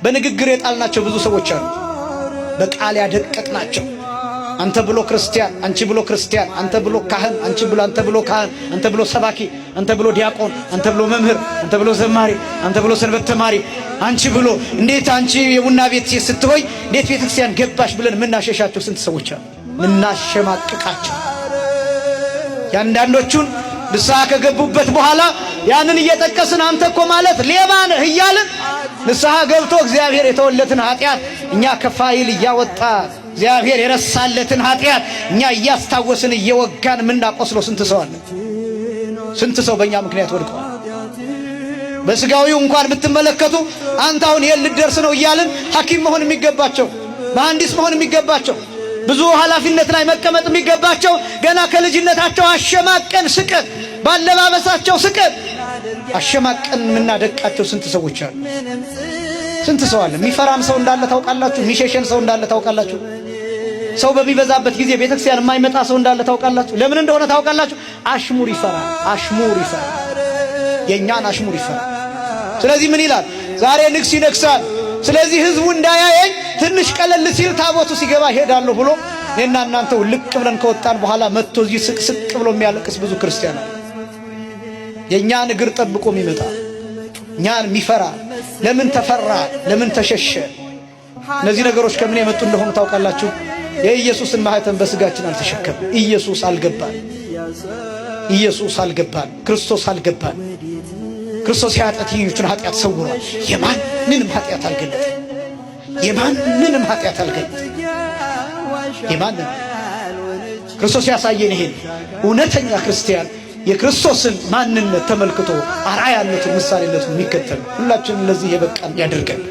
በንግግር የጣልናቸው ብዙ ሰዎች አሉ። በቃል ያደቀቅናቸው አንተ ብሎ ክርስቲያን፣ አንቺ ብሎ ክርስቲያን፣ አንተ ብሎ ካህን፣ አንቺ ብሎ አንተ ብሎ ካህን፣ አንተ ብሎ ሰባኪ፣ አንተ ብሎ ዲያቆን፣ አንተ ብሎ መምህር፣ አንተ ብሎ ዘማሪ፣ አንተ ብሎ ሰንበት ተማሪ፣ አንቺ ብሎ እንዴት አንቺ የቡና ቤት ስትሆይ እንዴት ቤተክርስቲያን ገባሽ ብለን ምናሸሻቸው ስንት ሰዎች አሉ። ምናሸማቅቃቸው ያንዳንዶቹን ንስሐ ከገቡበት በኋላ ያንን እየጠቀስን አንተ እኮ ማለት ሌባ ነህ እያልን ንስሐ ገብቶ እግዚአብሔር የተወለትን ኃጢአት እኛ ከፋይል እያወጣ እግዚአብሔር የረሳለትን ኃጢአት እኛ እያስታወስን እየወጋን ምናቆስለው ስንት ሰው አለ። ስንት ሰው በእኛ ምክንያት ወድቀዋል። በስጋዊው እንኳን ብትመለከቱ አንተ አሁን የት ልትደርስ ነው እያልን ሐኪም መሆን የሚገባቸው መሐንዲስ መሆን የሚገባቸው ብዙ ኃላፊነት ላይ መቀመጥ የሚገባቸው ገና ከልጅነታቸው አሸማቀን ስቀን ባለባበሳቸው ስቀን አሸማቀን ምናደቃቸው ስንት ሰዎች አሉ። ስንት ሰው አለ። የሚፈራም ሰው እንዳለ ታውቃላችሁ። የሚሸሸን ሰው እንዳለ ታውቃላችሁ። ሰው በሚበዛበት ጊዜ ቤተክርስቲያን የማይመጣ ሰው እንዳለ ታውቃላችሁ። ለምን እንደሆነ ታውቃላችሁ? አሽሙር ይፈራል። አሽሙር ይፈራል። የኛን አሽሙር ይፈራል። ስለዚህ ምን ይላል? ዛሬ ንግስ ይነግሳል። ስለዚህ ህዝቡ እንዳያየኝ ትንሽ ቀለል ሲል ታቦቱ ሲገባ ሄዳለሁ ብሎ እኔና እናንተው ልቅ ብለን ከወጣን በኋላ መጥቶ እዚህ ስቅ ብሎ የሚያለቅስ ብዙ ክርስቲያን አለ። የኛን እግር ጠብቆ የሚመጣ እኛን የሚፈራ ለምን ተፈራ? ለምን ተሸሸ? እነዚህ ነገሮች ከምን የመጡ እንደሆኑ ታውቃላችሁ? የኢየሱስን ማህተም በስጋችን አልተሸከም። ኢየሱስ አልገባን። ኢየሱስ አልገባን። ክርስቶስ አልገባን። ክርስቶስ የኃጢአተኞችን ኃጢአት ሰውሯል። የማንንም ኃጢአት አልገለጠም። የማንንም ኃጢአት አልገለጠም። የማንንም ክርስቶስ ያሳየን ይሄን እውነተኛ ክርስቲያን የክርስቶስን ማንነት ተመልክቶ አርአያነቱን ምሳሌነቱን የሚከተል ሁላችንም ለዚህ የበቃን ያድርገን።